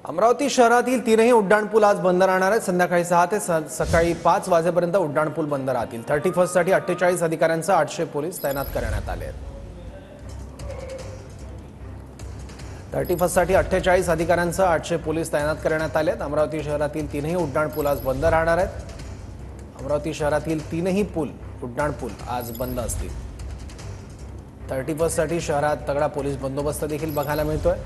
अमरावती शहरातील तीनही उड्डाणपूल आज बंद राहणार आहेत। संध्याकाळी 6 ते सकाळी 5 वाजेपर्यंत उड्डाणपूल बंद राहतील। 31 साठी 48 अधिकाऱ्यांसह 800 पोलीस तैनात करण्यात आले आहेत। 31 साठी 48 अधिकाऱ्यांसह 800 पोलीस तैनात करण्यात आले आहेत। अमरावती शहरातील तीनही उड्डाणपूल आज बंद राहणार आहेत। अमरावती शहरातील तीनही उड्डाणपूल आज बंद असतील। 31 साठी शहरात तगडा पोलीस बंदोबस्त देखील बघायला मिळतोय।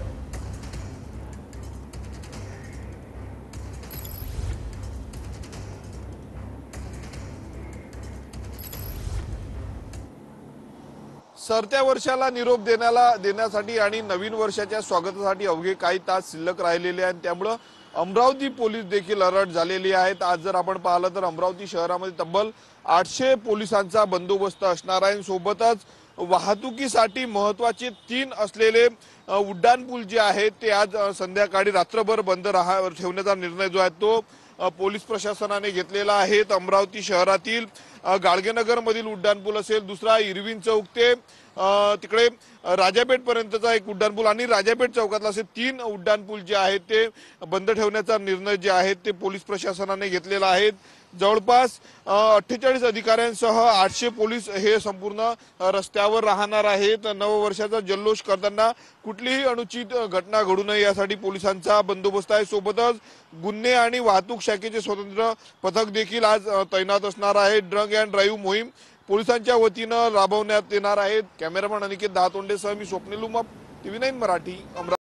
सरत्या वर्षाला निरोप देण्यासाठी आणि नवीन वर्षाच्या स्वागतासाठी अवघे काही तास शिल्लक राहिलेले आहेत। त्यामुळे अमरावती पोलीस देखील अलर्ट झालेली आहेत। आज जर आपण पाहिलं तर अमरावती शहरामध्ये तब्बल 800 पोलिसांचा बंदोबस्त असणार आहे। सोबतच वाहतुकीसाठी महत्त्वाचे 3 असलेले उड्डाणपूल जे आहेत ते आज संध्याकाळी रात्रभर बंद ठेवण्याचा निर्णय जो आहे तो पोलीस प्रशासनाने घेतलेला आहे। अमरावती शहरातील गाडगेनगर मधील उड्डाणपूल असेल, दुसरा इरविन चौक ते तिकडे राजापेठ पर्यंतचा एक उड्डाणपूल आणि राजापेठ चौकातला असे 3 उड्डाणपूल जे आहेत ते बंद ठेवण्याचा निर्णय जे आहे ते पोलीस प्रशासनाने घेतलेला आहे। जवळपास 48 अधिकाऱ्यांसह 800 पोलीस हे संपूर्ण रस्त्यावर राहणार आहेत। नववर्षाचा जल्लोष करताना कुठलीही अनुचित घटना घडू नये यासाठी पोलिसांचा बंदोबस्त आहे। सोबतच गुन्हे आणि वाहतूक शाखेचे स्वतंत्र पथक देखील आज तैनात असणार आहे। ड्रग अँड ड्राईव्ह मोहीम पोलिसांच्या वतीने राबवण्यात येणार आहे। कॅमेरामन अनिकेत दातोंडेसह मी स्वप्नील उमाप, TV9 मराठी, अमरावती।